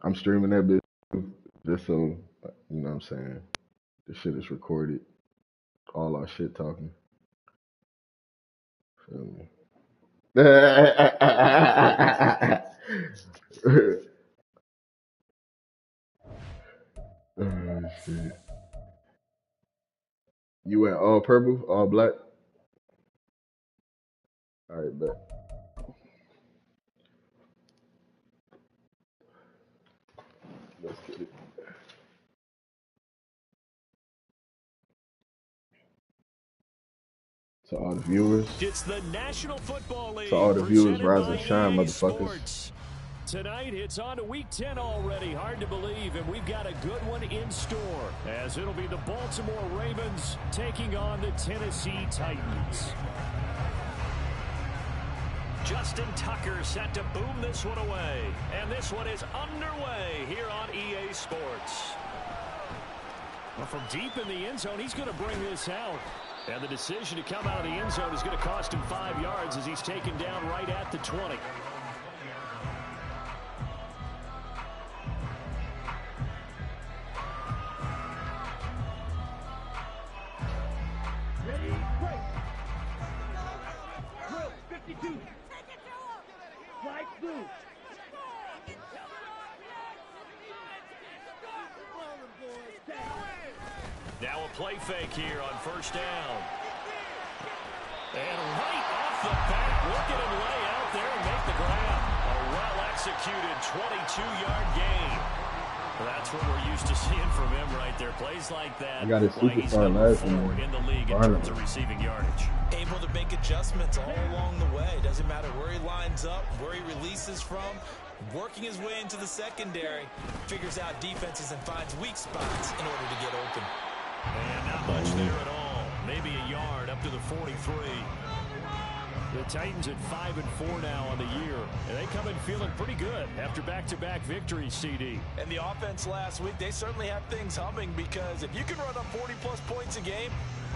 I'm streaming that bitch just so you know what I'm saying. The shit is recorded. All our shit talking. Feel me? Oh, shit. You went all purple, all black? All right, bet. Let's get it. To all the viewers. It's the National Football League. To all the viewers, Presented rise by and shine, EA motherfuckers. Sports. Tonight, it's on to Week 10 already. Hard to believe, and we've got a good one in store, as it'll be the Baltimore Ravens taking on the Tennessee Titans. Justin Tucker set to boom this one away, and this one is underway here on EA Sports. Well, from deep in the end zone, he's going to bring this out. And the decision to come out of the end zone is going to cost him 5 yards as he's taken down right at the 20. Ready, break. Drill, 52. Flight through. Now a play fake here on first down. And right off the bat, look at him lay out there and make the grab. A well-executed 22-yard gain. That's what we're used to seeing from him right there. Plays like that. I got his He's superstar number last 4 one. in the league in terms of receiving yardage. Able to make adjustments all along the way. Doesn't matter where he lines up, where he releases from. Working his way into the secondary. Figures out defenses and finds weak spots in order to get open. And not much there at all. Maybe a yard up to the 43. The Titans at 5-4 now on the year. And they come in feeling pretty good after back-to-back victories, CD. And the offense last week, they certainly have things humming because if you can run up 40-plus points a game,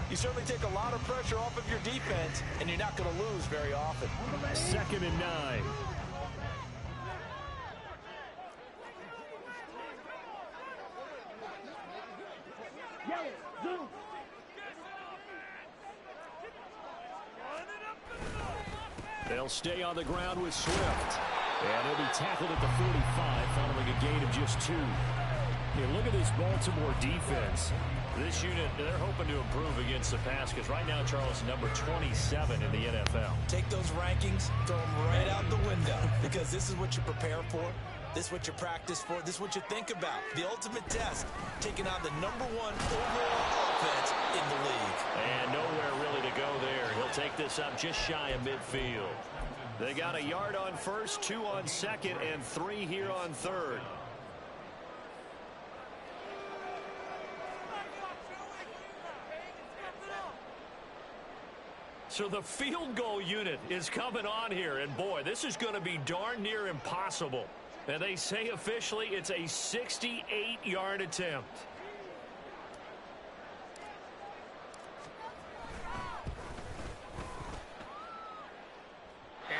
you certainly take a lot of pressure off of your defense, and you're not going to lose very often. 2nd and 9. They'll stay on the ground with Swift. And he'll be tackled at the 45 following a gain of just 2. Hey, look at this Baltimore defense. This unit, they're hoping to improve against the pass because right now, Charles, number 27 in the NFL. Take those rankings, throw them right out the window because this is what you prepare for. This is what you practice for. This is what you think about. The ultimate test, taking on the number 1 overall offense in the league. And nowhere really to go there. He'll take this up just shy of midfield. They got a yard on first, 2 on second, and 3 here on third. So the field goal unit is coming on here, and boy, this is going to be darn near impossible. And they say officially it's a 68-yard attempt.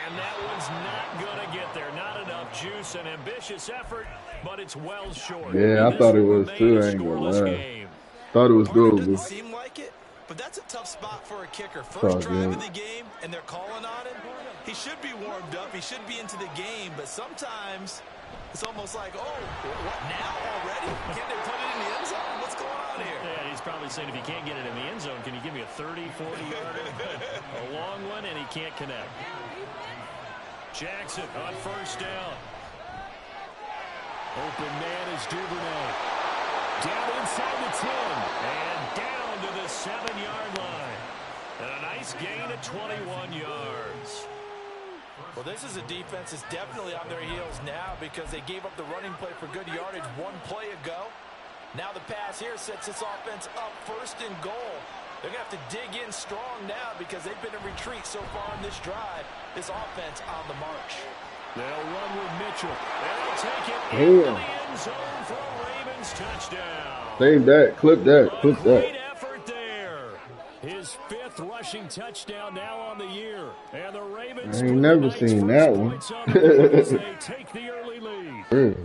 And that one's not going to get there. Not enough juice, an ambitious effort, but it's well short. Yeah, I thought it was too. I ain't gonna lie. Thought it was Doesn't doable. seem like it, but that's a tough spot for a kicker. First drive of the game, and they're calling on him. He should be warmed up. He should be into the game, but sometimes it's almost like, oh, what now already? Can't they put it in the end zone? What's going on here? Yeah, he's probably saying if you can't get it in the end zone, can you give me a 30, 40-yarder? A long one, and he can't connect. Jackson on first down. Open man is Duvernay. Down inside the 10. And down to the 7-yard line. And a nice gain of 21 yards. Well, this is a defense that's definitely on their heels now because they gave up the running play for good yardage 1 play ago. Now the pass here sets this offense up 1st and goal. They're going to have to dig in strong now because they've been in retreat so far in this drive. This offense on the march. They'll run with Mitchell. They'll take it into the end zone for a Ravens touchdown. Save that. Clip that. Clip that. Great effort there. His 5th rushing touchdown now on the year. And the Ravens I ain't never seen that one. they take the early lead.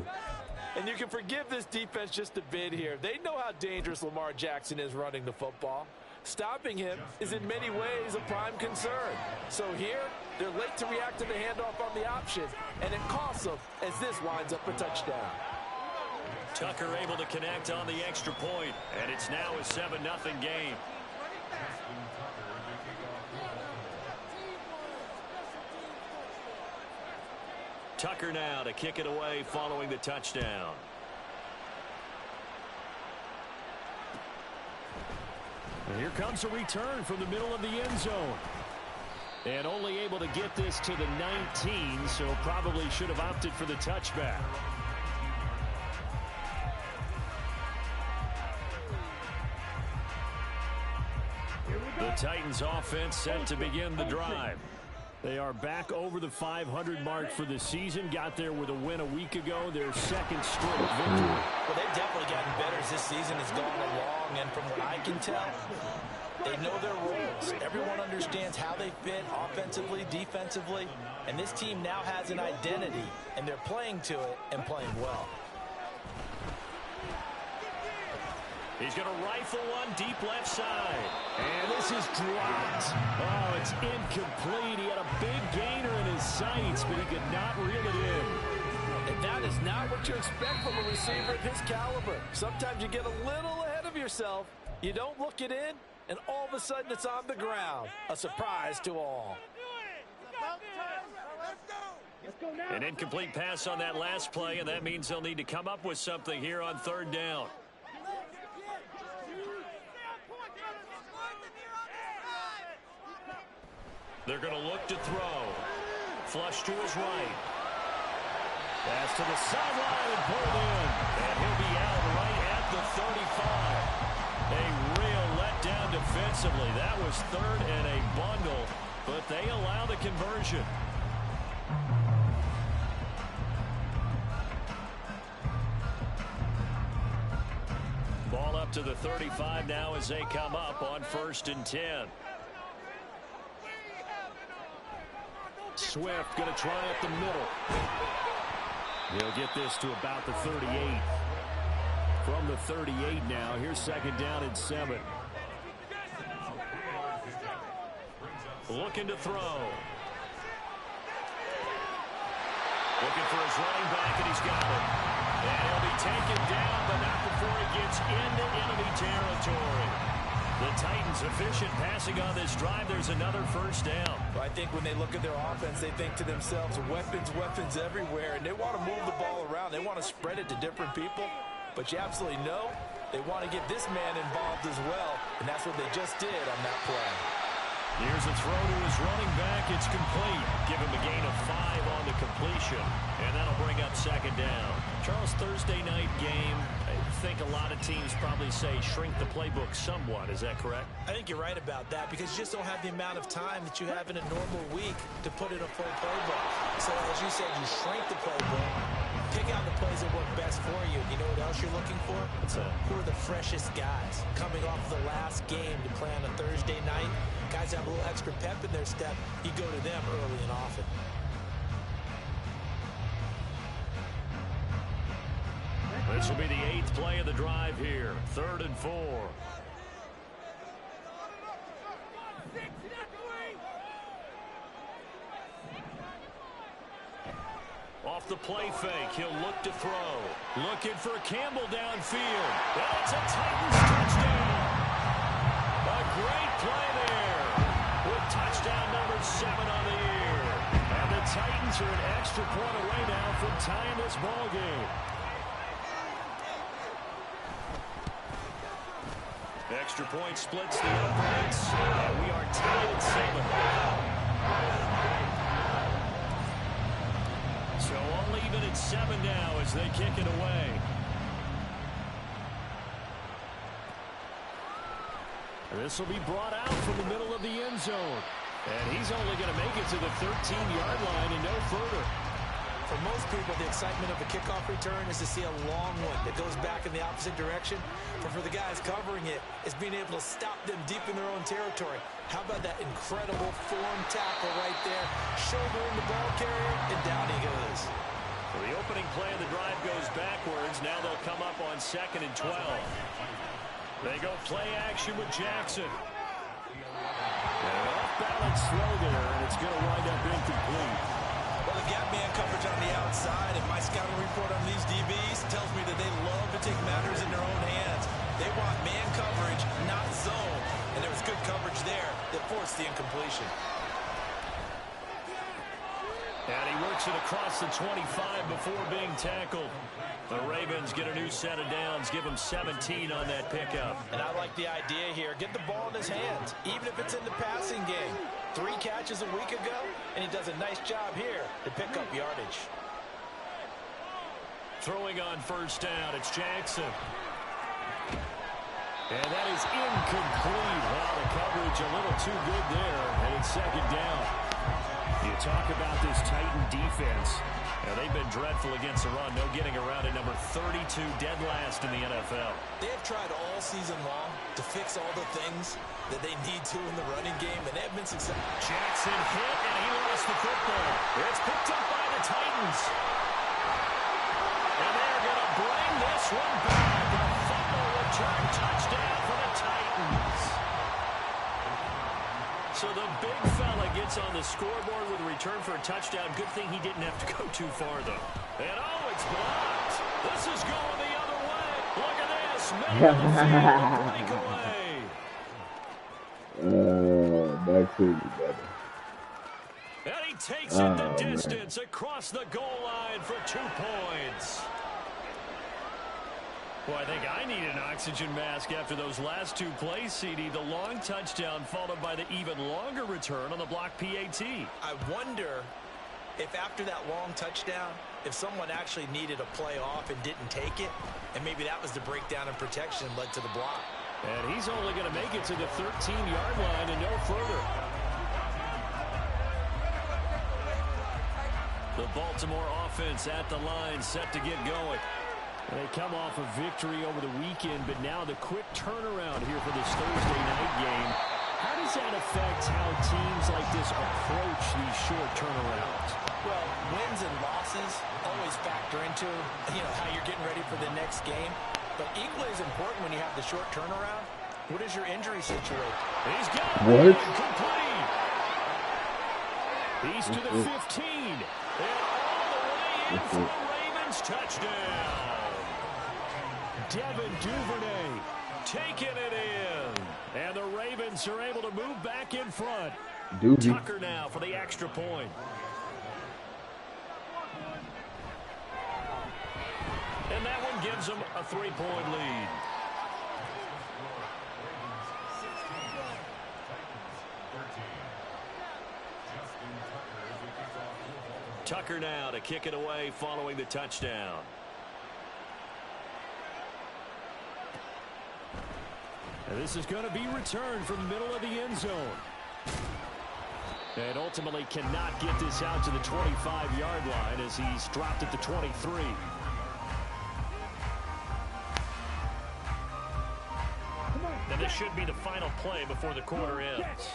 And you can forgive this defense just a bit here. They know how dangerous Lamar Jackson is running the football. Stopping him is in many ways a prime concern. So here, they're late to react to the handoff on the option, and it costs them as this winds up a touchdown. Tucker able to connect on the extra point, and it's now a 7-0 game. Tucker now to kick it away following the touchdown. And here comes a return from the middle of the end zone. And only able to get this to the 19, so probably should have opted for the touchback. The Titans offense set to begin the drive. They are back over the 500 mark for the season. Got there with a win a week ago. Their second straight victory. Well, they've definitely gotten better as this season has gone along. And from what I can tell, they know their roles. Everyone understands how they fit offensively, defensively. And this team now has an identity. And they're playing to it and playing well. He's going to rifle one deep left side. And this is dropped. Oh, it's incomplete. He had a big gainer in his sights, but he could not reel it in. And that is not what you expect from a receiver of his caliber. Sometimes you get a little ahead of yourself. You don't look it in, and all of a sudden it's on the ground. A surprise to all. An incomplete pass on that last play, and that means they'll need to come up with something here on third down. They're going to look to throw. Flush to his right. Pass to the sideline and pulled in. And he'll be out right at the 35. A real letdown defensively. That was third and a bundle, but they allow the conversion. Ball up to the 35 now as they come up on 1st and 10. Swift going to try up the middle. He'll get this to about the 38. From the 38 now, here's 2nd down and 7. Looking to throw. Looking for his running back, and he's got it. And he'll be taken down, but not before he gets into enemy territory. The Titans efficient passing on this drive. There's another 1st down. Well, I think when they look at their offense, they think to themselves, weapons, weapons everywhere, and they want to move the ball around. They want to spread it to different people, but you absolutely know they want to get this man involved as well, and that's what they just did on that play. Here's a throw to his running back. It's complete. Give him a gain of 5 on the completion, and that'll bring up 2nd down. Charles, Thursday night game, I think a lot of teams probably say shrink the playbook somewhat. Is that correct? I think you're right about that because you just don't have the amount of time that you have in a normal week to put in a full playbook. So as you said, you shrink the playbook, pick out the plays that work best for you. You know what else you're looking for? Who are the freshest guys coming off the last game to play on a Thursday night? Guys have a little extra pep in their step. You go to them early and often. This will be the 8th play of the drive here. 3rd and 4. Off the play fake, he'll look to throw. Looking for Campbell downfield. That's a Titans touchdown. A great play there with touchdown number 7 on the year. And the Titans are an extra point away now from tying this ball game. Extra point splits the opponents, and we are tied at 7. So all even at 7 now as they kick it away. This will be brought out from the middle of the end zone. And he's only going to make it to the 13-yard line and no further. For most people, the excitement of a kickoff return is to see a long one that goes back in the opposite direction. But for the guys covering it, it's being able to stop them deep in their own territory. How about that incredible form tackle right there? Shoulder in the ball carrier, and down he goes. So the opening play of the drive goes backwards. Now they'll come up on 2nd and 12. They go play action with Jackson. And off-balance throw there, and it's going to wind up incomplete. Well, the gap man coverage on the outside, and my scouting report on these DBs tells me that they love to take matters in their own hands. They want man coverage, not zone, and there was good coverage there that forced the incompletion. And he works it across the 25 before being tackled. The Ravens get a new set of downs, give him 17 on that pickup. And I like the idea here. Get the ball in his hands, even if it's in the passing game. 3 catches a week ago, and he does a nice job here to pick up yardage. Throwing on first down, it's Jackson. And that is incomplete. Well, the coverage a little too good there, and it's 2nd down. You talk about this Titan defense. Now, they've been dreadful against the run. No getting around it. Number 32, dead last in the NFL. They have tried all season long to fix all the things that they need to in the running game, and they have been successful. Jackson hit, and he lost the football. It's picked up by the Titans. And they're going to bring this one back. A fumble return touchdown for the Titans. So the big fella gets on the scoreboard with a return for a touchdown. Good thing he didn't have to go too far, though. And, oh, it's blocked. This is going the other way. Look at this. Middle of the field, breakaway. Back to you, brother. And he takes it the distance across the goal line for 2 points. Well, I think I need an oxygen mask after those last 2 plays, CD. The long touchdown followed by the even longer return on the block PAT. I wonder if after that long touchdown, if someone actually needed a play off and didn't take it, and maybe that was the breakdown in protection and led to the block. And he's only going to make it to the 13-yard line and no further. The Baltimore offense at the line, set to get going. They come off a victory over the weekend, but now the quick turnaround here for this Thursday night game. How does that affect how teams like this approach these short turnarounds? Well, wins and losses always factor into, how you're getting ready for the next game. But equally as important when you have the short turnaround, what is your injury situation? He's got what? Complete. He's to the 15. And all the way in for a Ravens touchdown. Devin Duvernay taking it in. And the Ravens are able to move back in front. Tucker now for the extra point. And that one gives them a 3-point lead. Tucker now to kick it away following the touchdown. And this is going to be returned from the middle of the end zone. And ultimately cannot get this out to the 25-yard line as he's dropped at the 23. And this should be the final play before the quarter ends.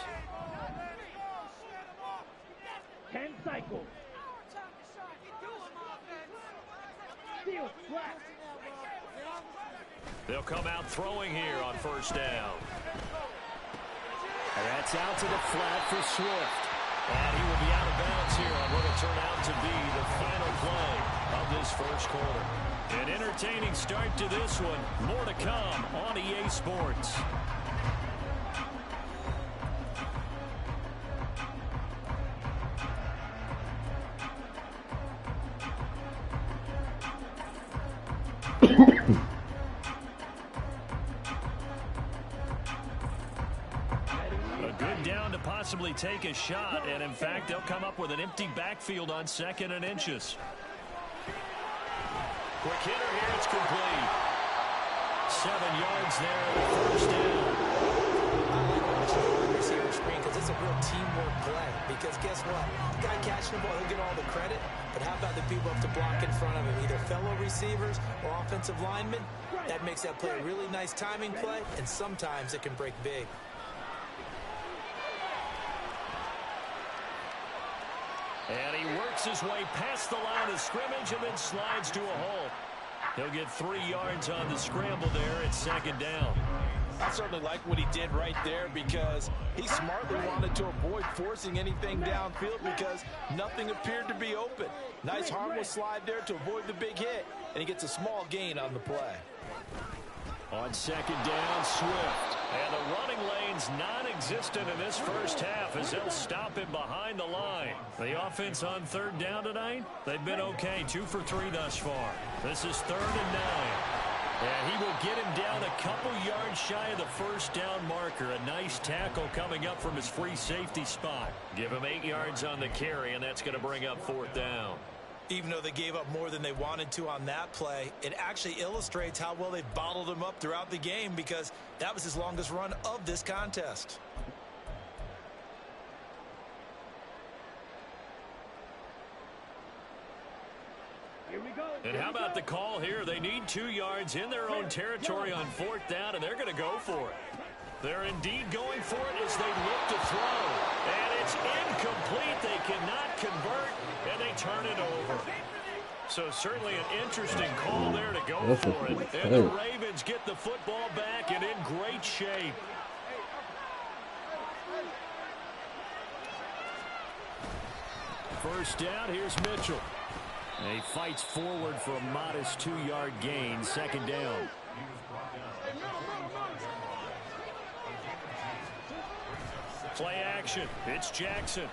10 cycles. They'll come out throwing here on first down. And that's out to the flat for Swift. And he will be out of bounds here on what will turn out to be the final play of this first quarter. An entertaining start to this one. More to come on EA Sports. Possibly take a shot, and in fact they'll come up with an empty backfield on 2nd and inches. Quick hitter here, it's complete. 7 yards there, first down. I like watching the wide receiver screen because it's a real teamwork play. Because guess what? The guy catching the ball, he'll get all the credit, but how about the people up to block in front of him, either fellow receivers or offensive linemen? That makes that play a really nice timing play, and sometimes it can break big. And he works his way past the line of scrimmage and then slides to a hole. He'll get 3 yards on the scramble there at 2nd down. I certainly like what he did right there because he smartly wanted to avoid forcing anything downfield because nothing appeared to be open. Nice harmless slide there to avoid the big hit, and he gets a small gain on the play. On 2nd down, Swift. And the running lane's non-existent in this first half as they'll stop him behind the line. The offense on 3rd down tonight, they've been okay, 2 for 3 thus far. This is 3rd and 9. And he will get him down a couple yards shy of the first down marker. A nice tackle coming up from his free safety spot. Give him 8 yards on the carry, and that's going to bring up 4th down. Even though they gave up more than they wanted to on that play, it actually illustrates how well they bottled him up throughout the game because that was his longest run of this contest. Here we go. And how about the call here? They need 2 yards in their own territory on 4th down, and they're going to go for it. They're indeed going for it as they look to throw. And it's incomplete. They cannot convert, and they turn it over. So certainly an interesting call there to go for it. And the Ravens get the football back and in great shape. First down, here's Mitchell. And he fights forward for a modest 2-yard gain, 2nd down. Play action. It's Jackson.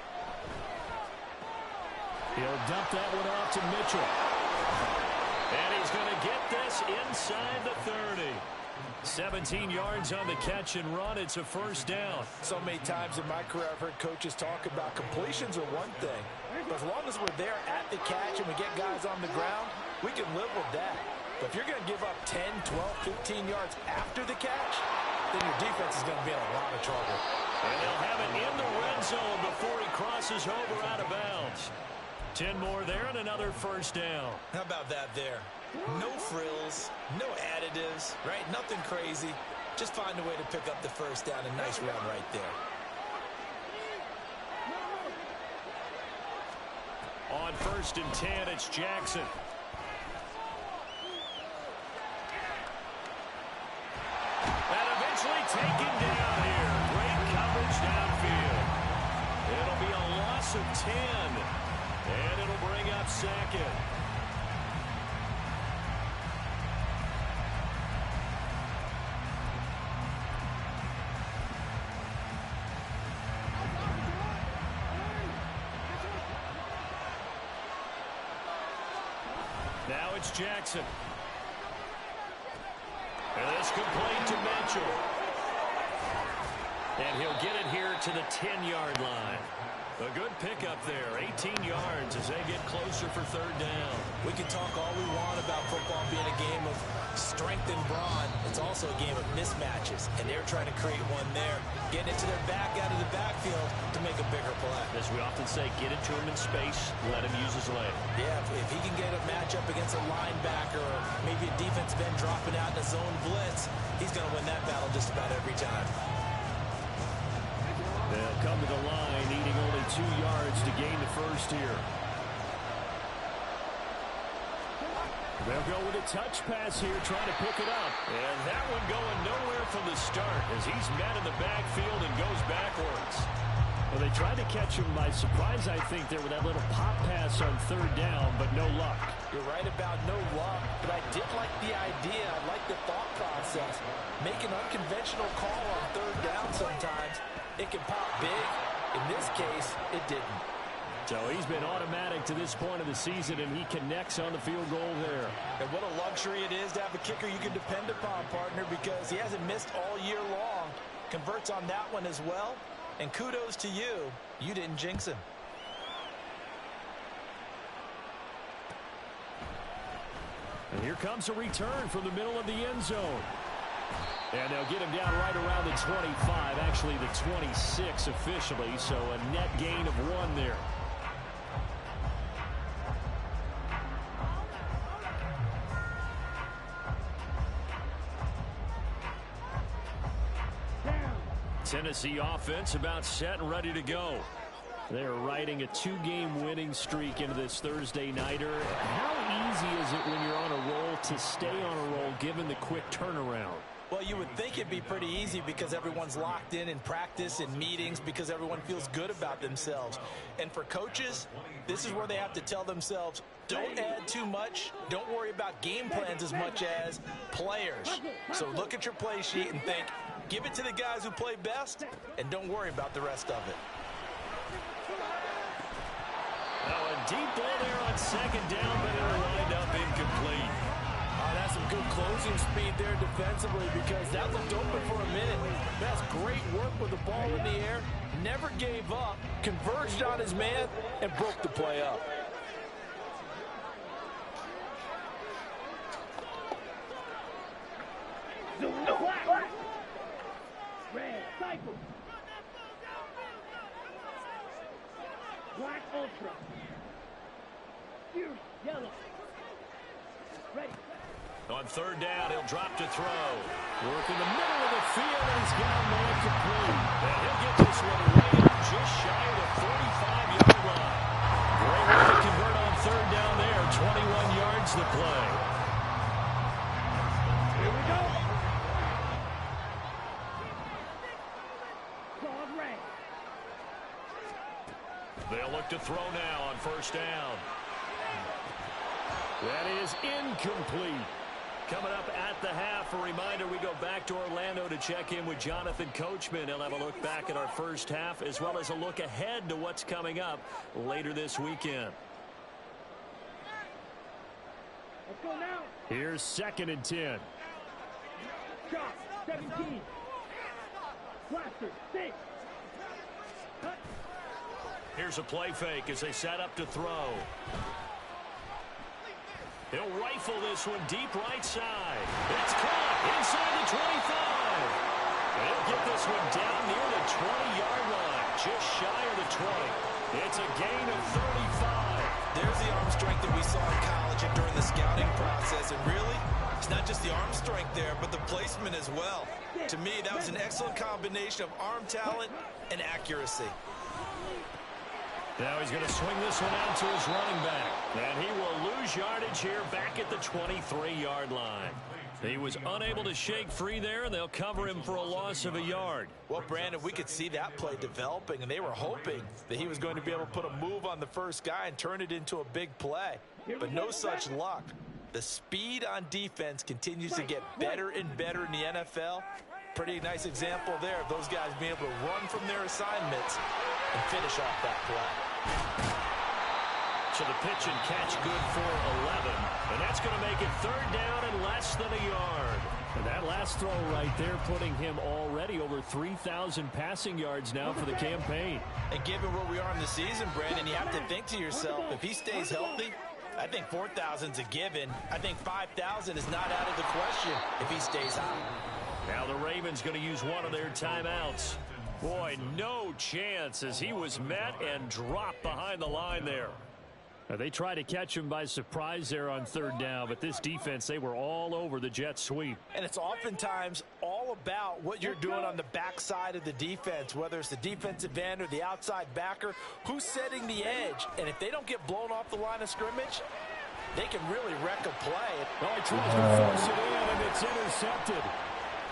He'll dump that one off to Mitchell. And he's going to get this inside the 30. 17 yards on the catch and run. It's a first down. So many times in my career, I've heard coaches talk about completions are one thing. But as long as we're there at the catch and we get guys on the ground, we can live with that. But if you're going to give up 10, 12, 15 yards after the catch, then your defense is going to be in a lot of trouble. And they'll have it in the red zone before he crosses over out of bounds. 10 more there and another first down. How about that there? No frills, no additives, right? Nothing crazy. Just find a way to pick up the first down. A nice run right there. On 1st and 10, it's Jackson. And eventually taken down here. Great coverage downfield. It'll be a loss of 10. And it'll bring up 2nd. Now it's Jackson. And this complete to Mitchell. And he'll get it here to the 10-yard line. A good pickup there, 18 yards as they get closer for 3rd down. We can talk all we want about football being a game of strength and brawn. It's also a game of mismatches, and they're trying to create one there, getting it to their back out of the backfield to make a bigger play. As we often say, get it to him in space, let him use his leg. Yeah, if he can get a matchup against a linebacker or maybe a defensive end dropping out in a zone blitz, he's going to win that battle just about every time. They'll come to the line, needing only 2 yards to gain the first here. They'll go with a touch pass here, trying to pick it up. And that one going nowhere from the start as he's met in the backfield and goes backwards. Well, they tried to catch him by surprise, I think, there with that little pop pass on 3rd down, but no luck. You're right about no luck, but I did like the idea. I like the thought process. Make an unconventional call on 3rd down sometimes. It can pop big. In this case, it didn't. So he's been automatic to this point of the season, and he connects on the field goal there. And what a luxury it is to have a kicker you can depend upon, partner, because he hasn't missed all year long. Converts on that one as well. And kudos to you. You didn't jinx him. And here comes a return from the middle of the end zone. And they'll get him down right around the 25, actually the 26 officially, so a net gain of 1 there. Tennessee offense about set and ready to go. They're riding a 2-game winning streak into this Thursday nighter. How easy is it when you're on a roll to stay on a roll given the quick turnaround? Well, you would think it'd be pretty easy because everyone's locked in practice and meetings because everyone feels good about themselves. And for coaches, this is where they have to tell themselves, don't add too much. Don't worry about game plans as much as players. So look at your play sheet and think, give it to the guys who play best and don't worry about the rest of it. Now a deep ball there on second down, but it'll wind up incomplete. That's some good closing speed there defensively because that looked open for a minute. That's great work with the ball in the air. Never gave up, converged on his man, and broke the play up. Red, cycle. Black, ultra. Fierce, yellow. Ready. On third down, he'll drop to throw. Work in the middle of the field, and he's got a man complete. And he'll get this one right up just shy of the 45-yard line. Great way to convert on third down there. 21 yards to play. Here we go. Dog red. They'll look to throw now on first down. That is incomplete. Coming up at the half, a reminder, we go back to Orlando to check in with Jonathan Coachman. He'll have a look back at our first half as well as a look ahead to what's coming up later this weekend. Let's go now. Here's 2nd and 10. Shot, 17. Blaster, 6. Cut. Here's a play fake as they set up to throw. He'll rifle this one deep right side. It's caught inside the 25. He'll get this one down near the 20-yard line, just shy of the 20. It's a gain of 35. There's the arm strength that we saw in college and during the scouting process. And really, it's not just the arm strength there, but the placement as well. To me, that was an excellent combination of arm talent and accuracy. Now he's going to swing this one out to his running back. And he will lose yardage here back at the 23-yard line. He was unable to shake free there, and they'll cover him for a loss of a yard. Well, Brandon, we could see that play developing, and they were hoping that he was going to be able to put a move on the first guy and turn it into a big play. But no such luck. The speed on defense continues to get better and better in the NFL. Pretty nice example there of those guys being able to run from their assignments and finish off that play. So the pitch and catch good for 11. And that's going to make it third down and less than a yard. And that last throw right there putting him already over 3,000 passing yards now for the campaign. And given where we are in the season, Brandon, you have to think to yourself, if he stays healthy, I think 4,000's a given. I think 5,000 is not out of the question if he stays hot. Now the Ravens going to use one of their timeouts. Boy, no chance as he was met and dropped behind the line there. Now, they tried to catch him by surprise there on third down, but this defense, they were all over the jet sweep. And it's oftentimes all about what you're doing on the backside of the defense, whether it's the defensive end or the outside backer, who's setting the edge. And if they don't get blown off the line of scrimmage, they can really wreck a play. Oh, he tries to force it in, and it's intercepted.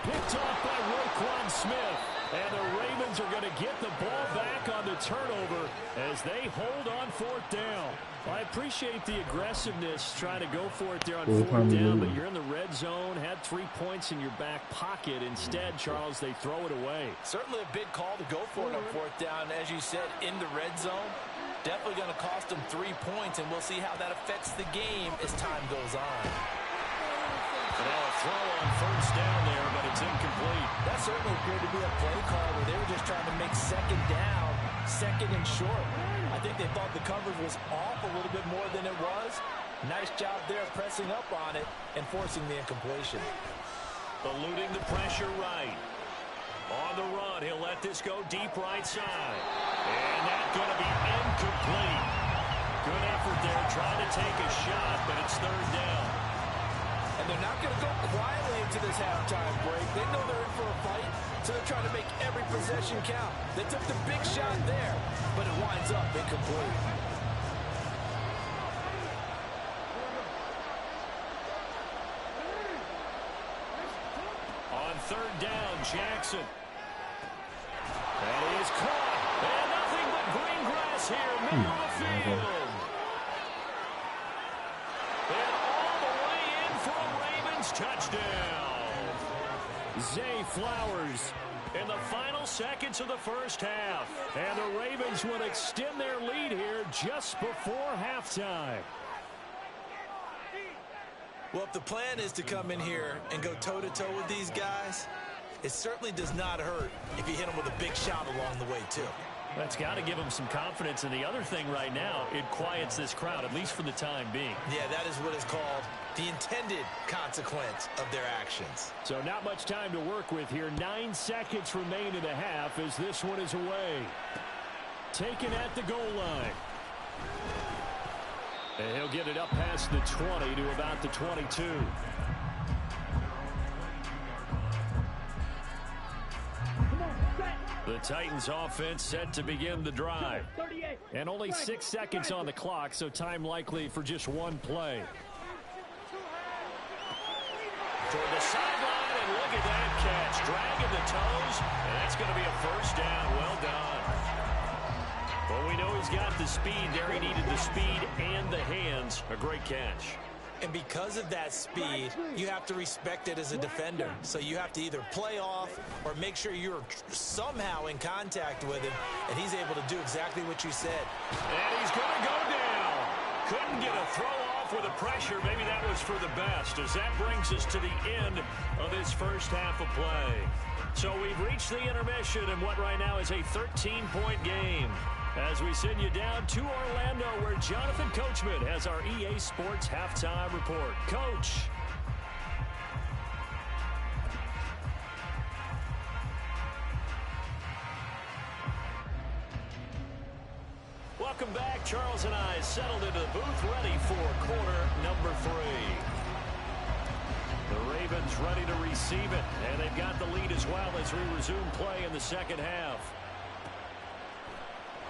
Picked off by Roquan Smith. And the Ravens are going to get the ball back on the turnover as they hold on fourth down. I appreciate the aggressiveness trying to go for it there on fourth down, but you're in the red zone, had 3 points in your back pocket. Instead, Charles, they throw it away. Certainly a big call to go for it on fourth down. As you said, in the red zone, definitely going to cost them 3 points, and we'll see how that affects the game as time goes on. And now a throw on first down there, but it's incomplete. That certainly appeared to be a play call where they were just trying to make second down, second and short. I think they thought the coverage was off a little bit more than it was. Nice job there pressing up on it and forcing the incompletion. Eluding the pressure right. On the run, he'll let this go deep right side. And that's going to be incomplete. Good effort there, trying to take a shot, but it's third down. And they're not going to go quietly into this halftime break. They know they're in for a fight. So they're trying to make every possession count. They took the big shot there, but it winds up incomplete. On third down, Jackson. And he is caught. And nothing but green grass here, middle of the field. And all the way in for a Ravens touchdown. Zay Flowers in the final seconds of the first half. And the Ravens would extend their lead here just before halftime. Well, if the plan is to come in here and go toe-to-toe with these guys, it certainly does not hurt if you hit them with a big shot along the way, too. That's got to give them some confidence. And the other thing right now, it quiets this crowd, at least for the time being. Yeah, that is what is called the intended consequence of their actions. So not much time to work with here. 9 seconds remain in the half as this one is away. Taken at the goal line. And he'll get it up past the 20 to about the 22. The Titans offense set to begin the drive. And only 6 seconds on the clock, so time likely for just one play. Toward the sideline, and look at that catch. Dragging the toes, and that's going to be a first down. Well done. Well, we know he's got the speed there. He needed the speed and the hands. A great catch. And because of that speed, you have to respect it as a defender. So you have to either play off or make sure you're somehow in contact with him, and he's able to do exactly what you said. And he's going to go down. Couldn't get a throw off with the pressure. Maybe that was for the best, as that brings us to the end of this first half of play. So we've reached the intermission in what right now is a 13-point game, as we send you down to Orlando, where Jonathan Coachman has our EA Sports Halftime Report. Coach. Welcome back. Charles and I settled into the booth, ready for quarter number 3. The Ravens ready to receive it, and they've got the lead as well as we resume play in the second half.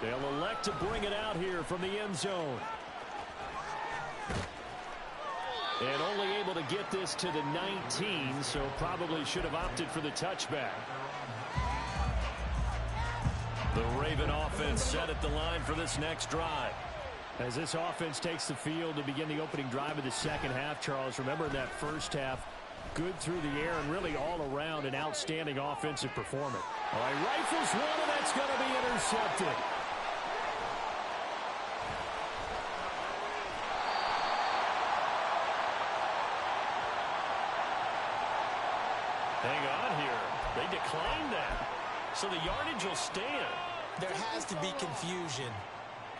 They'll elect to bring it out here from the end zone. And only able to get this to the 19, so probably should have opted for the touchback. The Raven offense set at the line for this next drive. As this offense takes the field to begin the opening drive of the second half, Charles, remember in that first half, good through the air and really all around an outstanding offensive performance. All right, rifles one, and that's going to be intercepted. Hang on here. They declined that. So the yardage will stand. There has to be confusion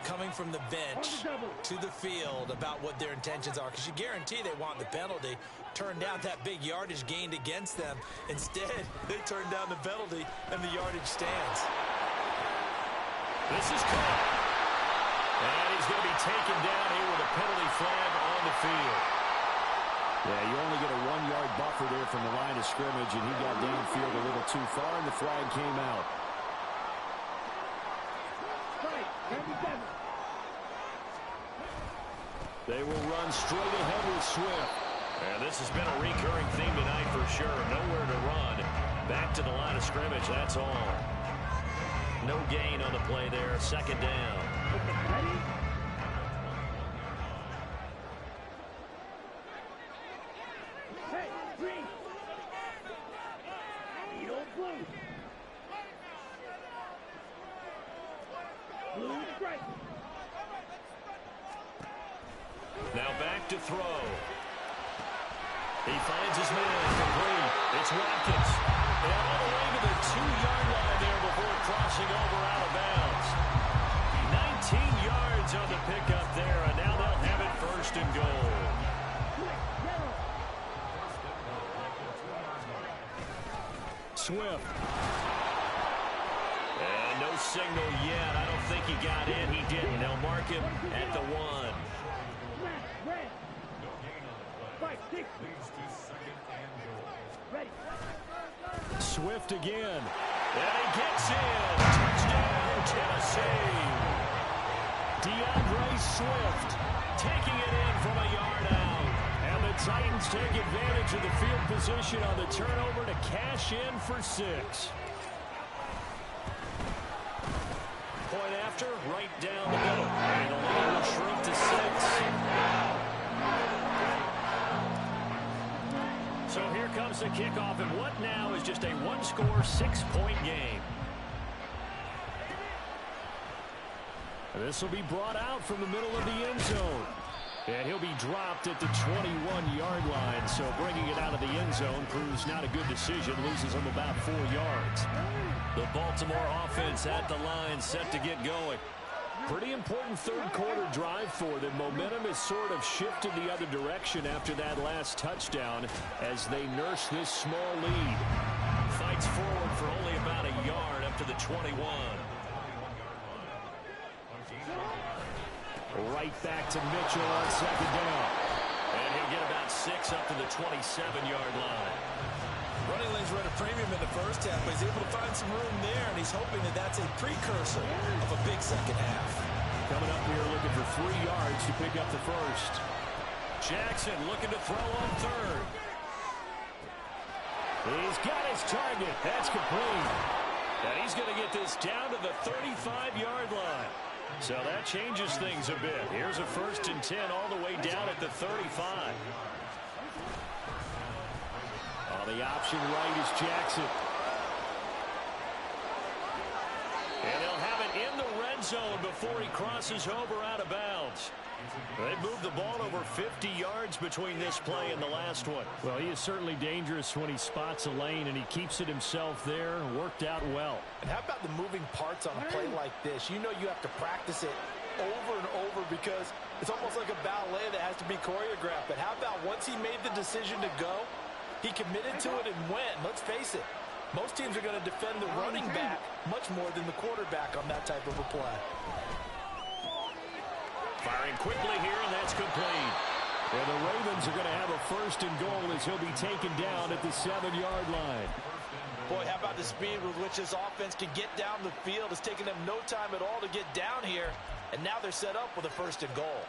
coming from the bench to the field about what their intentions are, because you guarantee they want the penalty. Turned down that big yardage gained against them. Instead, they turned down the penalty, and the yardage stands. This is caught. And he's going to be taken down here with a penalty flag on the field. Yeah, you only get a 1-yard buffer there from the line of scrimmage, and he got downfield a little too far, and the flag came out. They will run straight ahead with Swift. And this has been a recurring theme tonight for sure. Nowhere to run. Back to the line of scrimmage, that's all. No gain on the play there. Second down. Now back to throw. He finds his man complete. It's Watkins. And all the way to the 2-yard line there before crossing over out of bounds. 19 yards on the pickup there, and now they'll have it first and goal. Swift. And no signal yet. I don't think he got in. He didn't. They'll mark him at the 1. Fight. 6. Ready. Swift again. And he gets in. Touchdown, Tennessee. DeAndre Swift taking it in from a yard out. And the Titans take advantage of the field position on the turnover to cash in for 6. Point after, right down the middle. And the lead will shrink to 6. So here comes the kickoff, and what now is just a one-score, 6-point game. This will be brought out from the middle of the end zone. And he'll be dropped at the 21-yard line. So bringing it out of the end zone proves not a good decision. Loses him about 4 yards. The Baltimore offense at the line, set to get going. Pretty important third-quarter drive for them. Momentum has sort of shifted the other direction after that last touchdown as they nurse this small lead. Fights forward for only about a yard up to the 21. Right back to Mitchell on second down. And he'll get about 6 up to the 27-yard line. Running lanes were at a premium in the first half, but he's able to find some room there, and he's hoping that that's a precursor of a big second half. Coming up here looking for 3 yards to pick up the first. Jackson looking to throw on third. He's got his target. That's complete. And he's going to get this down to the 35-yard line. So that changes things a bit. Here's a 1st and 10 all the way down at the 35. The option right is Jackson. And they'll have it in the red zone before he crosses over out of bounds. They moved the ball over 50 yards between this play and the last one. Well, he is certainly dangerous when he spots a lane, and he keeps it himself there. Worked out well. And how about the moving parts on a play like this? You know you have to practice it over and over because it's almost like a ballet that has to be choreographed. But how about once he made the decision to go, he committed to it and went. Let's face it, most teams are going to defend the running back much more than the quarterback on that type of a play. Firing quickly here, and that's complete. And the Ravens are going to have a 1st and goal as he'll be taken down at the 7-yard line. Boy, how about the speed with which this offense can get down the field? It's taken them no time at all to get down here, and now they're set up with a 1st and goal.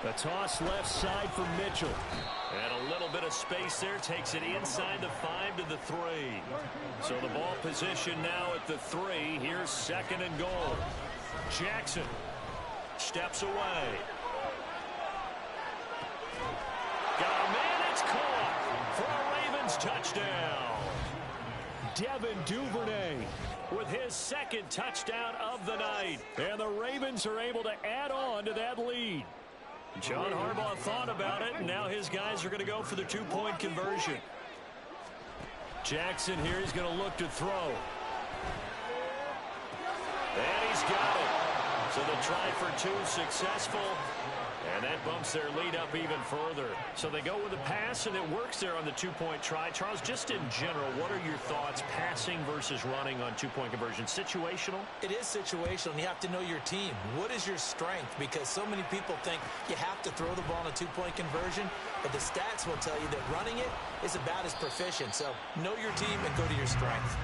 A toss left side for Mitchell. And a little bit of space there. Takes it inside the 5 to the 3. So the ball position now at the 3. Here's 2nd and goal. Jackson steps away. Got a man. It's caught for a Ravens touchdown. Devin Duvernay with his 2nd touchdown of the night. And the Ravens are able to add on to that lead. John Harbaugh thought about it, and now his guys are going to go for the 2-point conversion. Jackson here, he's going to look to throw. And he's got it. So the try for 2 successful, and that bumps their lead up even further. So they go with a pass, and it works there on the 2-point try. Charles, just in general, what are your thoughts passing versus running on 2-point conversion? Situational? It is situational, and you have to know your team. What is your strength? Because so many people think you have to throw the ball on a 2-point conversion, but the stats will tell you that running it is about as proficient. So know your team and go to your strength.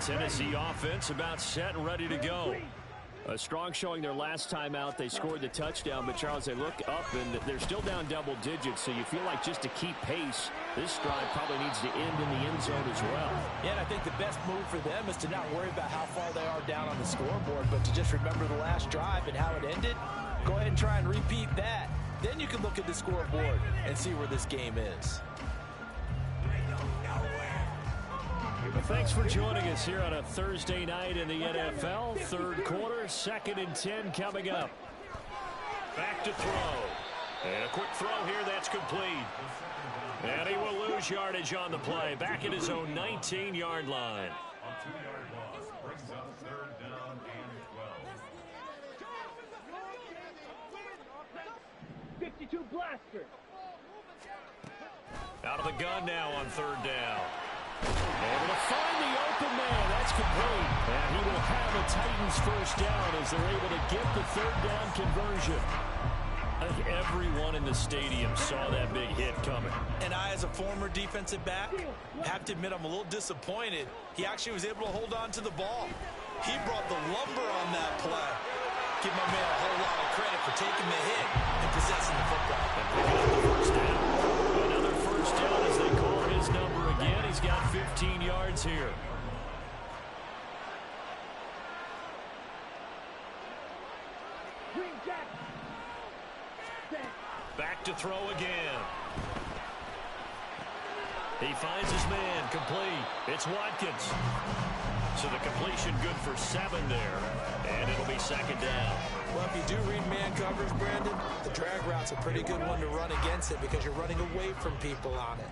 Tennessee offense about set and ready to go. A strong showing their last time out. They scored the touchdown, but Charles, they look up and they're still down double digits, so you feel like just to keep pace, this drive probably needs to end in the end zone as well. Yeah, and I think the best move for them is to not worry about how far they are down on the scoreboard, but to just remember the last drive and how it ended. Go ahead and try and repeat that. Then you can look at the scoreboard and see where this game is. Well, thanks for joining us here on a Thursday night in the NFL. 3rd quarter, 2nd and 10 coming up. Back to throw. And a quick throw here, that's complete. And he will lose yardage on the play. Back at his own 19-yard line. On 2-yard loss, brings up 3rd down and 12. 22 blaster. Out of the gun now on third down. Able to find the open man. That's complete. And he will have a Titans first down as they're able to get the third down conversion. I think everyone in the stadium saw that big hit coming. And I, as a former defensive back, have to admit I'm a little disappointed. He actually was able to hold on to the ball. He brought the lumber on that play. Give my man a whole lot of credit for taking the hit and possessing the football. And picking up the first down. Another first down as they call his number again. He's got 15 yards here. Green Jack. Back to throw again. He finds his man, complete. It's Watkins. So the completion good for 7 there. And it'll be second down. Well, if you do read man coverage, Brandon, the drag route's a pretty good one to run against it because you're running away from people on it.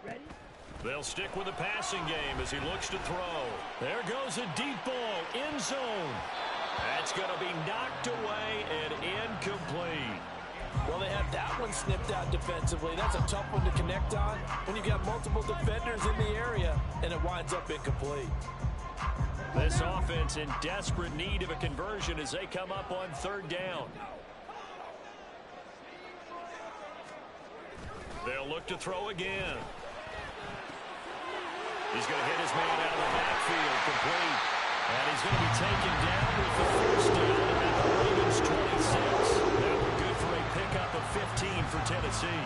Ready? They'll stick with the passing game as he looks to throw. There goes a deep ball, end zone. That's going to be knocked away and incomplete. Well, they had that one snipped out defensively. That's a tough one to connect on when you've got multiple defenders in the area, and it winds up incomplete. This offense in desperate need of a conversion as they come up on third down. They'll look to throw again. He's going to hit his man out of the backfield, complete. And he's going to be taken down with the first down at the Ravens 26. That would good for a pickup of 15 for Tennessee.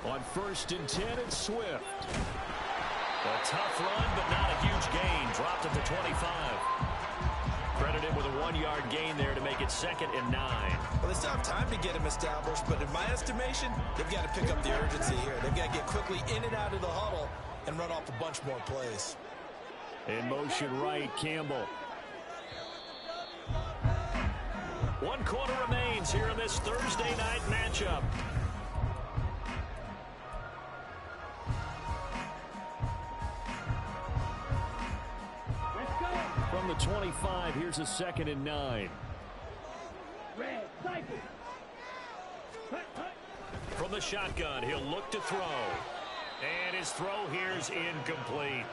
On 1st and 10, it's Swift. A tough run, but not a huge gain. Dropped at the 25. Credited with a 1-yard gain there to make it 2nd and 9. Well, they still have time to get him established, but in my estimation, they've got to pick up the urgency here. They've got to get quickly in and out of the huddle and run off a bunch more plays. In motion right, Campbell. 1 quarter remains here in this Thursday night matchup. From the 25, here's a 2nd and 9. Red, cycle. From the shotgun, he'll look to throw. And his throw here's incomplete.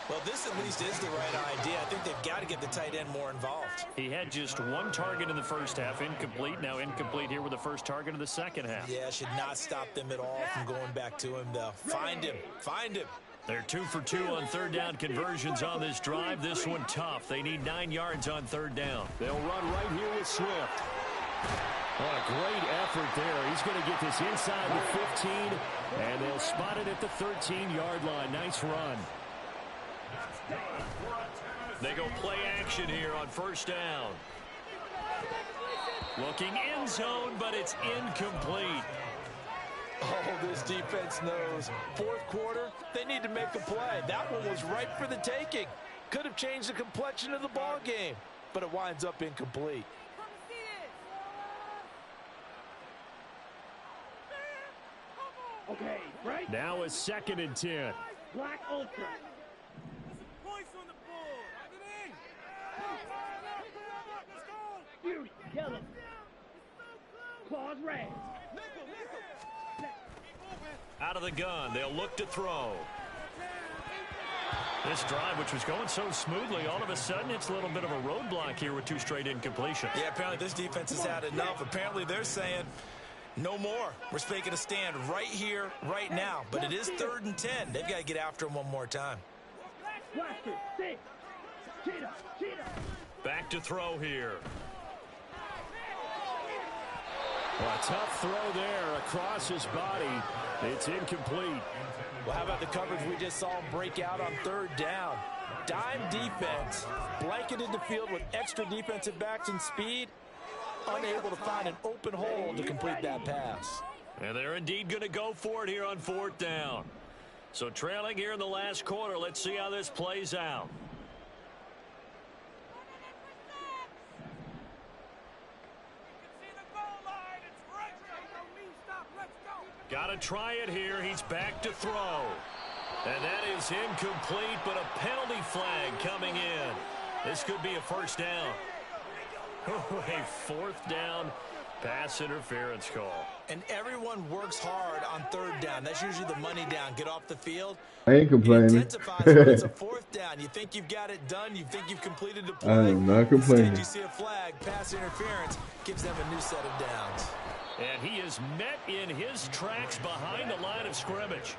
Well, this at least is the right idea. I think they've got to get the tight end more involved. He had just 1 target in the first half, incomplete. Now incomplete here with the first target of the second half. Yeah, should not stop them at all from going back to him, though. Find him. Find him. They're 2 for 2 on third down conversions on this drive. This one tough. They need 9 yards on third down. They'll run right here with Swift. What a great effort there. He's going to get this inside the 15, and they'll spot it at the 13-yard line. Nice run. They go play action here on first down. Looking end zone, but it's incomplete. Oh, this defense knows. 4th quarter, they need to make a play. That one was ripe for the taking. Could have changed the complexion of the ball game, but it winds up incomplete. Okay, right? Now a 2nd and 10. Black Ultra. Points on the board. Fury, yellow. Claws red. Out of the gun, they'll look to throw. This drive, which was going so smoothly, all of a sudden it's a little bit of a roadblock here with 2 straight incompletions. Yeah, apparently this defense has had enough. Apparently they're saying no more. We're making a stand right here, right now. But it is 3rd and 10. They've got to get after him one more time. Blaster, stick. Cheetah, cheetah. Back to throw here. Well, a tough throw there across his body. It's incomplete. Well, how about the coverage we just saw him break out on 3rd down? Dime defense, blanketed the field with extra defensive backs and speed, unable to find an open hole to complete that pass. And they're indeed going to go for it here on 4th down. So trailing here in the last quarter, let's see how this plays out. Got to try it here. He's back to throw. And that is incomplete, but a penalty flag coming in. This could be a first down. A fourth down pass interference call. And everyone works hard on third down. That's usually the money down. Get off the field. I ain't It complaining. intensifies when it's a fourth down. You think you've got it done. You think you've completed the play. I am not complaining. Instead, you see a flag. Pass interference gives them a new set of downs. And he is met in his tracks behind the line of scrimmage.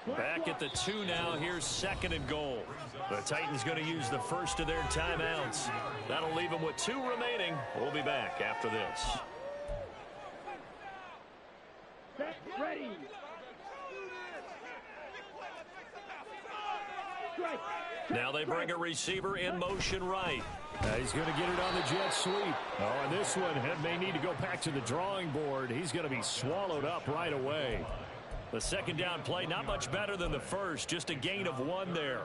Back at the 2 now. Here's 2nd and goal. The Titans going to use the first of their timeouts. That'll leave them with 2 remaining. We'll be back after this. Set, ready. Strike. Now they bring a receiver in motion right. He's going to get it on the jet sweep. Oh, and this one may need to go back to the drawing board. He's going to be swallowed up right away. The second down play, not much better than the first, just a gain of 1 there.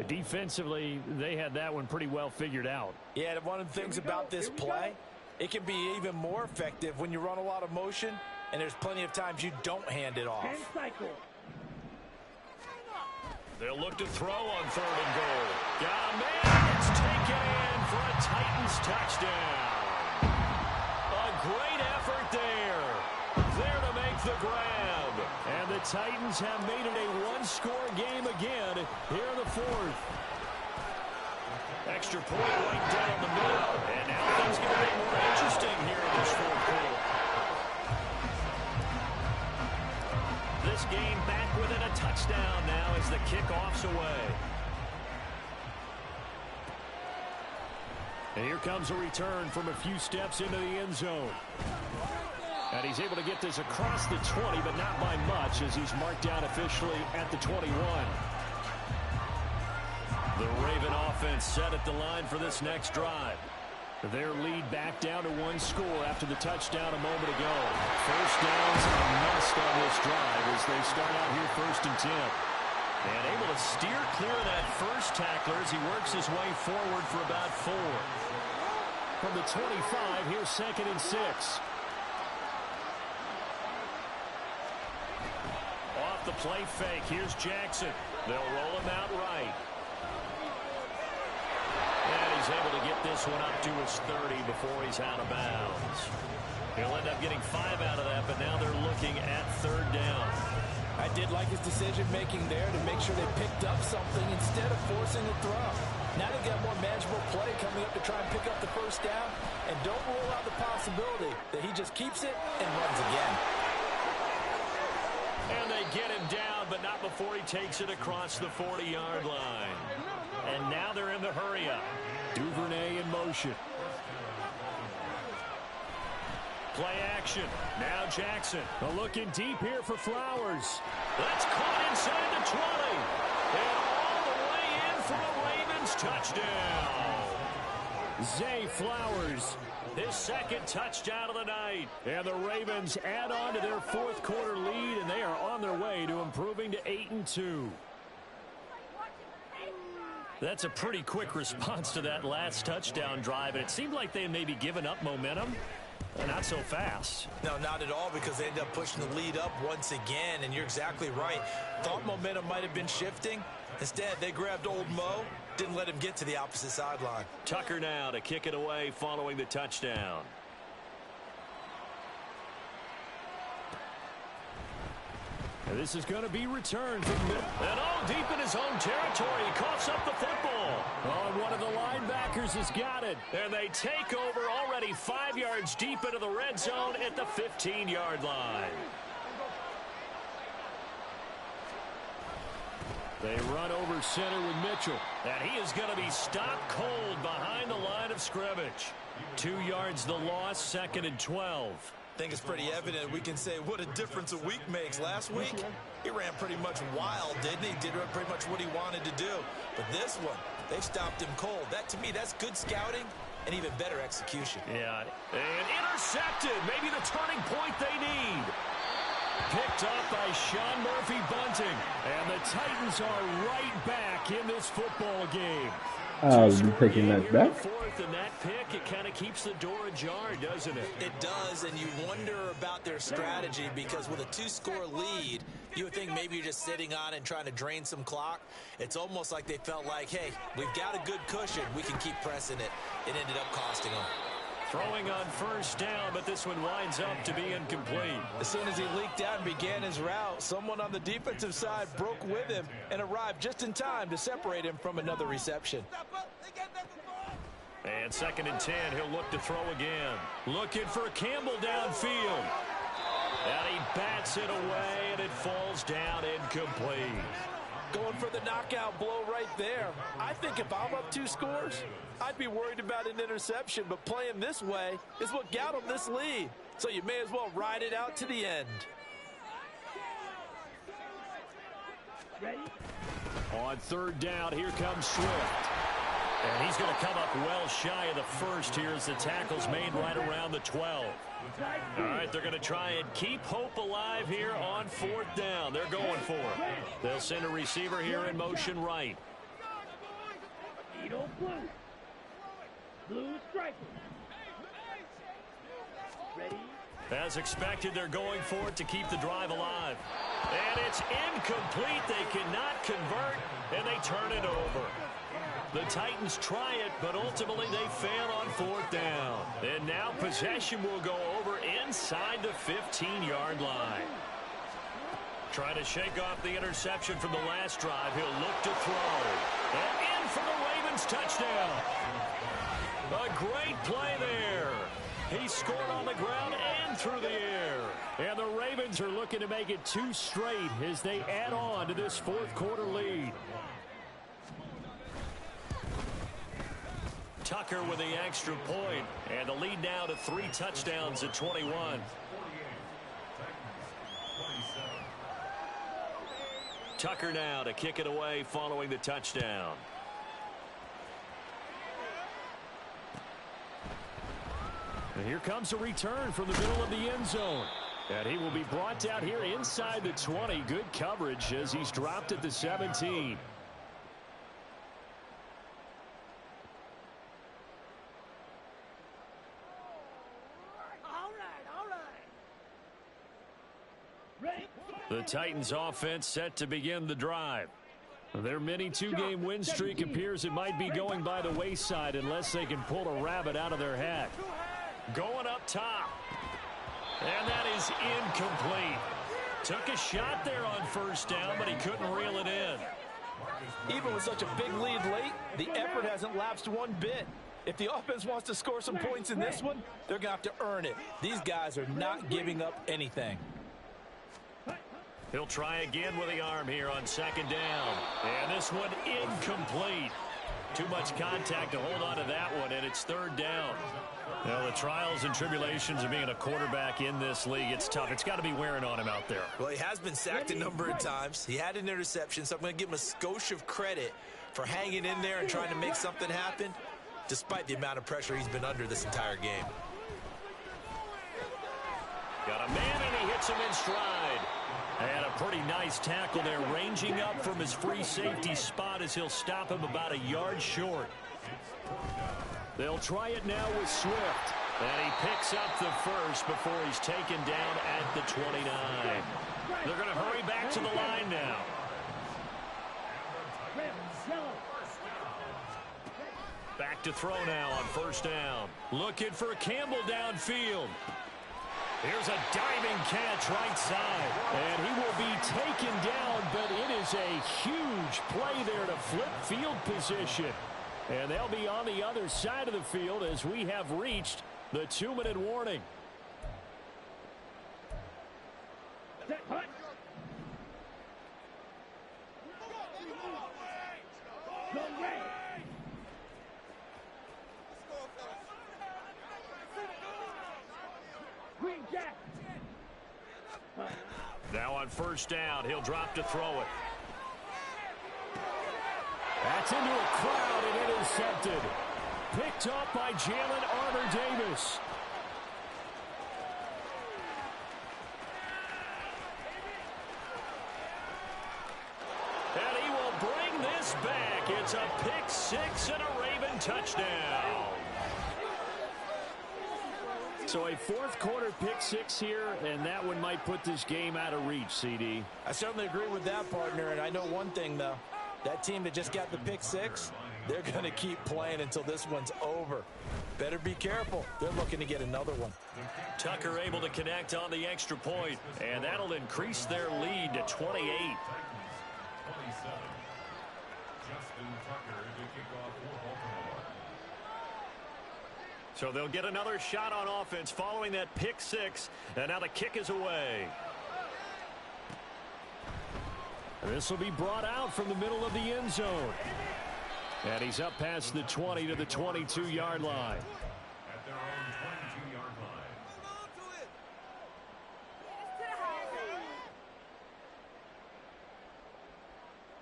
Defensively, they had that one pretty well figured out. Yeah, one of the things about this play, it can be even more effective when you run a lot of motion, and there's plenty of times you don't hand it off. Hand cycle. They'll look to throw on 3rd and goal. Got a man. It's taken in for a Titans touchdown. A great effort there. There to make the grab. And the Titans have made it a 1-score game again here in the 4th. Extra point right down the middle. And now things get a bit more interesting here in this 4th quarter. This game back within a touchdown now as the kickoff's away. And here comes a return from a few steps into the end zone. And he's able to get this across the 20, but not by much as he's marked down officially at the 21. The Raven offense set at the line for this next drive. Their lead back down to 1 score after the touchdown a moment ago. First downs a must on this drive as they start out here 1st and 10. And able to steer clear of that first tackler as he works his way forward for about 4. From the 25, here's 2nd and 6. Off the play fake, here's Jackson. They'll roll him out right. And he's able to get this one up to his 30 before he's out of bounds. He'll end up getting 5 out of that, but now they're looking at 3rd down. I did like his decision-making there to make sure they picked up something instead of forcing a throw. Now they've got more manageable play coming up to try and pick up the first down, and don't rule out the possibility that he just keeps it and runs again. And they get him down, but not before he takes it across the 40-yard line. And now they're in the hurry-up. Duvernay in motion. Play action. Now Jackson. Looking deep here for Flowers. That's caught inside the 20. And all the way in for a Ravens touchdown. Zay Flowers, his 2nd touchdown of the night. And the Ravens add on to their 4th quarter lead, and they are on their way to improving to 8-2. That's a pretty quick response to that last touchdown drive, and it seemed like they had maybe given up momentum. Not so fast. No, not at all, because they ended up pushing the lead up once again, and you're exactly right. Thought momentum might have been shifting. Instead, they grabbed old Mo, didn't let him get to the opposite sideline. Tucker now to kick it away following the touchdown. And this is going to be returned from mid. And deep in his own territory, he coughs up the football. One of the linebackers has got it. And they take over already 5 yards deep into the red zone at the 15-yard line. They run over center with Mitchell. And he is going to be stopped cold behind the line of scrimmage. 2 yards the loss, 2nd and 12. I think it's pretty evident. We can say what a difference a week makes. Last week, he ran pretty much wild, didn't he? Did pretty much what he wanted to do. But this one, they stopped him cold. That, to me, that's good scouting and even better execution. Yeah, and intercepted. Maybe the turning point they need. Picked up by Sean Murphy-Bunting. And the Titans are right back in this football game. I'll be taking that Here on back. fourth, and that pick, it kind of keeps the door ajar, doesn't it? It does, and you wonder about their strategy because with a 2-score lead, you would think maybe you're just sitting on it and trying to drain some clock. It's almost like they felt like, hey, we've got a good cushion. We can keep pressing it. It ended up costing them. Throwing on first down, but this one winds up to be incomplete. As soon as he leaked out and began his route, someone on the defensive side broke with him and arrived just in time to separate him from another reception. And 2nd and 10, he'll look to throw again. Looking for Campbell downfield. And he bats it away, and it falls down incomplete. Going for the knockout blow right there. I think if I'm up 2 scores, I'd be worried about an interception, but playing this way is what got them this lead. So you may as well ride it out to the end. Ready? On 3rd down, here comes Swift. And he's going to come up well shy of the first here as the tackle's made right around the 12. All right, they're going to try and keep hope alive here on 4th down. They're going for it. They'll send a receiver here in motion right. Needle blue. Blue striker. Ready? As expected, they're going for it to keep the drive alive. And it's incomplete. They cannot convert, and they turn it over. The Titans try it, but ultimately they fail on 4th down. And now possession will go over inside the 15-yard line. Trying to shake off the interception from the last drive. He'll look to throw. And in for the Ravens touchdown. A great play there. He scored on the ground and through the air. And the Ravens are looking to make it 2 straight as they add on to this 4th quarter lead. Tucker with the extra point, and the lead now to 3 touchdowns at 21. Tucker now to kick it away following the touchdown. And here comes a return from the middle of the end zone. And he will be brought down here inside the 20. Good coverage as he's dropped at the 17. The Titans offense set to begin the drive. Their mini 2-game win streak appears it might be going by the wayside unless they can pull a rabbit out of their hat. Going up top. And that is incomplete. Took a shot there on 1st down, but he couldn't reel it in. Even with such a big lead late, the effort hasn't lapsed one bit. If the offense wants to score some points in this one, they're going to have to earn it. These guys are not giving up anything. He'll try again with the arm here on 2nd down. And this one incomplete. Too much contact to hold on to that one, and it's 3rd down. Now, the trials and tribulations of being a quarterback in this league, it's tough. It's got to be wearing on him out there. Well, he has been sacked a number of times. He had an interception, so I'm going to give him a skosh of credit for hanging in there and trying to make something happen, despite the amount of pressure he's been under this entire game. Got a man, and he hits him in stride. And a pretty nice tackle there, ranging up from his free safety spot as he'll stop him about a yard short. They'll try it now with Swift. And he picks up the first before he's taken down at the 29. They're going to hurry back to the line now. Back to throw now on 1st down. Looking for Campbell downfield. Here's a diving catch right side. And he will be taken down, but it is a huge play there to flip field position. And they'll be on the other side of the field as we have reached the 2-minute warning. Now on 1st down, he'll drop to throw it. That's into a crowd and intercepted. Picked up by Jalen Armour-Davis. And he will bring this this back. It's a pick six and a Raven touchdown. So a fourth quarter pick six here, and that one might put this game out of reach, CD. I certainly agree with that, partner, and I know one thing, though. That team that just got the pick six, they're going to keep playing until this one's over. Better be careful. They're looking to get another one. Tucker able to connect on the extra point, and that'll increase their lead to 28. 27. Justin Tucker to kick off for Baltimore. So they'll get another shot on offense following that pick six, and now the kick is away. This will be brought out from the middle of the end zone. And he's up past the 20 to the 22-yard line. At their own 22-yard line.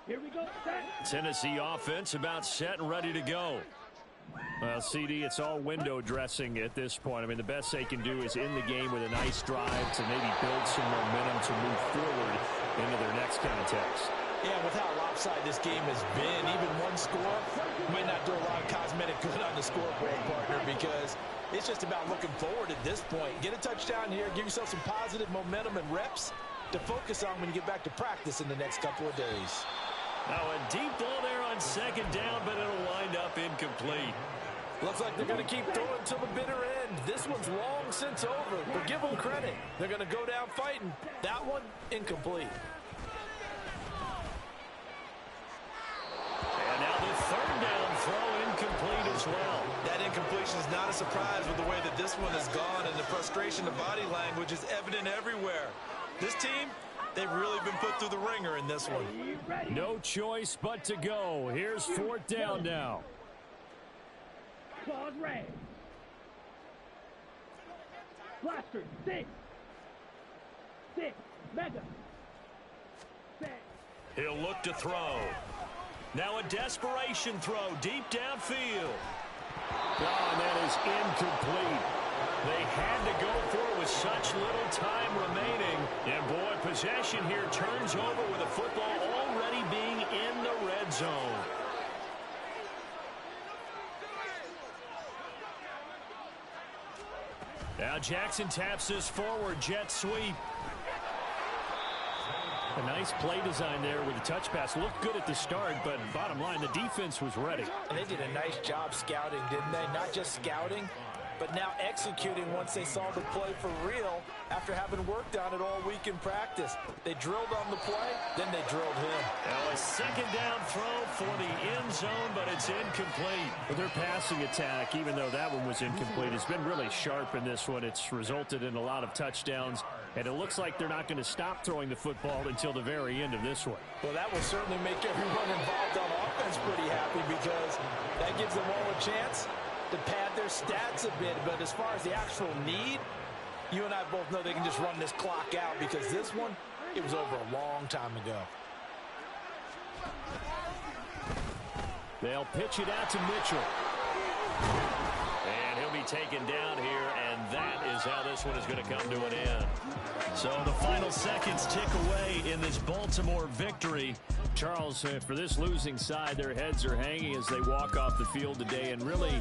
Here we go. Set. Tennessee offense about set and ready to go. Well, CD, it's all window dressing at this point. I mean, the best they can do is in the game with a nice drive to maybe build some momentum to move forward into their next contest. Yeah, with how lopsided this game has been, even one score might not do a lot of cosmetic good on the scoreboard, partner, because it's just about looking forward at this point. Get a touchdown here, give yourself some positive momentum and reps to focus on when you get back to practice in the next couple of days. Now a deep ball there on second down, but it'll wind up incomplete. Looks like they're going to keep throwing till the bitter end. This one's long since over, but give them credit. They're going to go down fighting. That one, incomplete. And now the third down throw incomplete as well. That incompletion is not a surprise with the way that this one has gone, and the frustration of body language is evident everywhere. This team, they've really been put through the ringer in this one. No choice but to go. Here's fourth down now. Claws red. Blaster. Six. Mega. Set. He'll look to throw. Now a desperation throw deep downfield. Oh, and that is incomplete. They had to go for it with such little time remaining. And boy, possession here turns over with the football already being in the red zone. Now Jackson taps this forward, jet sweep. A nice play design there with the touch pass. Looked good at the start, but bottom line, the defense was ready. And they did a nice job scouting, didn't they? Not just scouting, but now executing once they saw the play for real after having worked on it all week in practice. They drilled on the play, then they drilled him. Now a second down throw for the end zone, but it's incomplete. Well, their passing attack, even though that one was incomplete, has been really sharp in this one. It's resulted in a lot of touchdowns, and it looks like they're not going to stop throwing the football until the very end of this one. Well, that will certainly make everyone involved on offense pretty happy, because that gives them all a chance to pad their stats a bit. But as far as the actual need, you and I both know they can just run this clock out, because this one, it was over a long time ago. They'll pitch it out to Mitchell. And he'll be taken down here, and that is how this one is going to come to an end. So the final seconds tick away in this Baltimore victory. Charles, for this losing side, their heads are hanging as they walk off the field today. And really,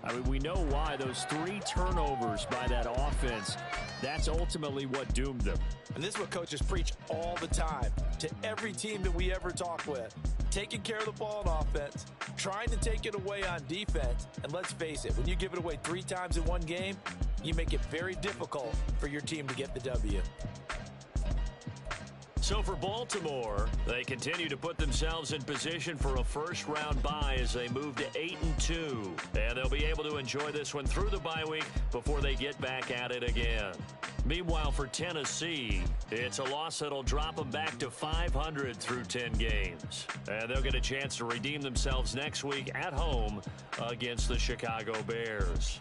I mean, we know why. Those 3 turnovers by that offense, that's ultimately what doomed them. And this is what coaches preach all the time to every team that we ever talk with. Taking care of the ball on offense, trying to take it away on defense. And let's face it, when you give it away 3 times in one game, you make it very difficult for your team to get the W. So for Baltimore, they continue to put themselves in position for a first-round bye as they move to 8-2. And they'll be able to enjoy this one through the bye week before they get back at it again. Meanwhile, for Tennessee, it's a loss that'll drop them back to 500 through 10 games. And they'll get a chance to redeem themselves next week at home against the Chicago Bears.